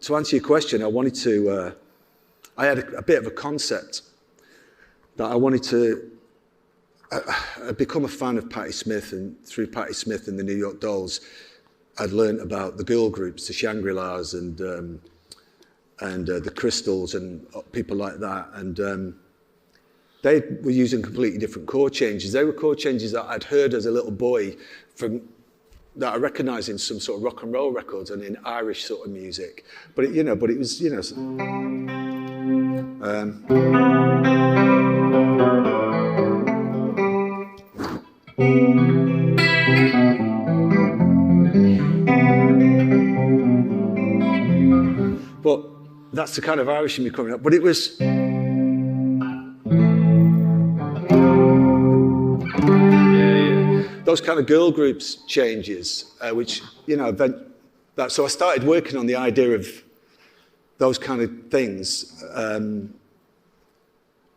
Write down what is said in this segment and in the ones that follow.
to answer your question, I wanted to, I had a bit of a concept that I wanted to, I'd become a fan of Patti Smith, and through Patti Smith and the New York Dolls, I'd learned about the girl groups, the Shangri-Las and the Crystals and people like that. And they were using completely different chord changes. They were chord changes that I'd heard as a little boy that I recognised in some sort of rock and roll records and in Irish sort of music. But it was, but that's the kind of Irish in me coming up. But it was... those kind of girl groups changes, which, so I started working on the idea of those kind of things.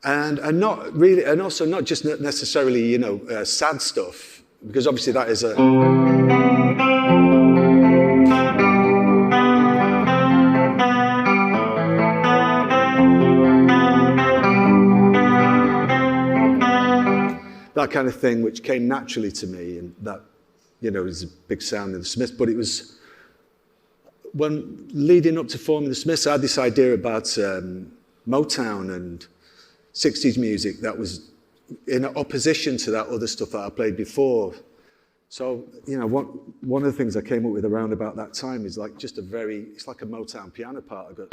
And not really, and also not just necessarily, sad stuff, because obviously that is a... that kind of thing, which came naturally to me, and that, is a big sound in the Smiths. But it was, when leading up to forming the Smiths, I had this idea about Motown and 60s music that was in opposition to that other stuff that I played before. So, one of the things I came up with around about that time is like just it's like a Motown piano part. I got...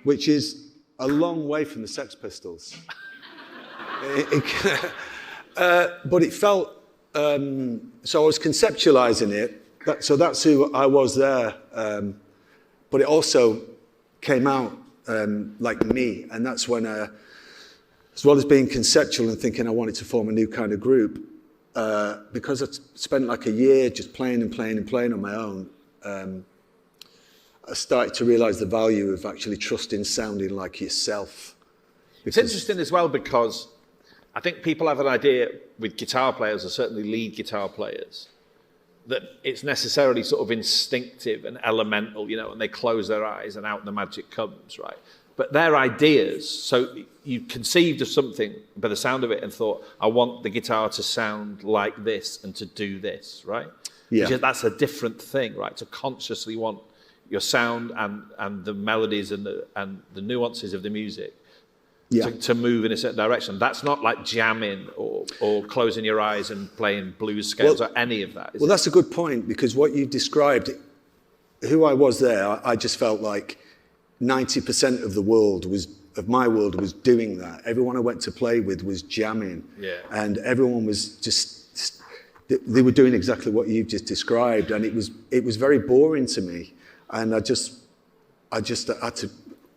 which is a long way from the Sex Pistols. But it felt, so I was conceptualizing it, so that's who I was there, but it also came out like me, and that's when, as well as being conceptual and thinking I wanted to form a new kind of group, because I spent like a year just playing and playing and playing on my own, I started to realise the value of actually trusting sounding like yourself. It's interesting as well, because I think people have an idea with guitar players, or certainly lead guitar players, that it's necessarily sort of instinctive and elemental, and they close their eyes and out the magic comes, right? But their ideas, so you conceived of something by the sound of it and thought, I want the guitar to sound like this and to do this, right? Yeah. That's a different thing, right? To consciously want your sound and the melodies and the nuances of the music to move in a certain direction. That's not like jamming or closing your eyes and playing blues scales or any of that. That's a good point, because what you described, who I was there, I just felt like 90% of my world was doing that. Everyone I went to play with was jamming. Yeah. And everyone was just, they were doing exactly what you've just described, and it was very boring to me. And I just had to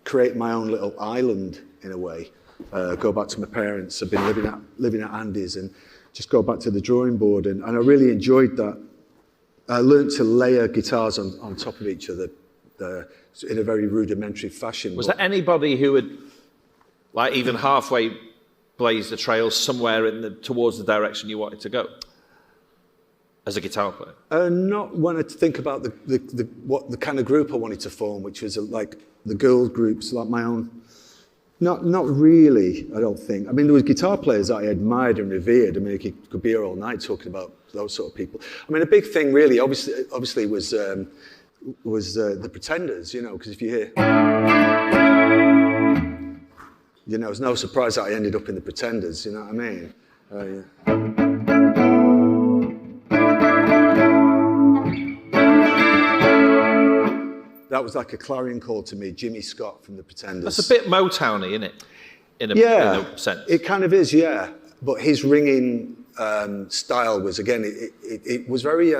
create my own little island in a way. Go back to my parents. I've been living at Andy's, and just go back to the drawing board. And I really enjoyed that. I learned to layer guitars on top of each other in a very rudimentary fashion. Was there anybody who would, like, even halfway blaze the trail somewhere towards the direction you wanted to go? As a guitar player? Not when I think about the kind of group I wanted to form, which was like the girl groups, like my own. Not really, I don't think. I mean, there was guitar players that I admired and revered. I mean, you could be here all night talking about those sort of people. I mean, a big thing really, obviously was the Pretenders, because if you hear... it's no surprise that I ended up in the Pretenders, you know what I mean? Yeah. That was like a clarion call to me, Jimmy Scott from the Pretenders. That's a bit Motown-y, isn't it? In a sense. It kind of is, yeah. But his ringing style was, again, it was very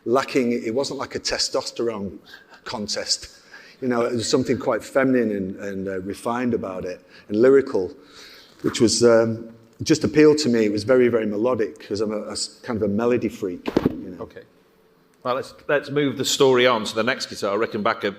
lacking. It wasn't like a testosterone contest. It was something quite feminine and refined about it, and lyrical, which was just appealed to me. It was very, very melodic, because I'm a kind of a melody freak. Okay. Well, let's move the story on to the next guitar, Rickenbacker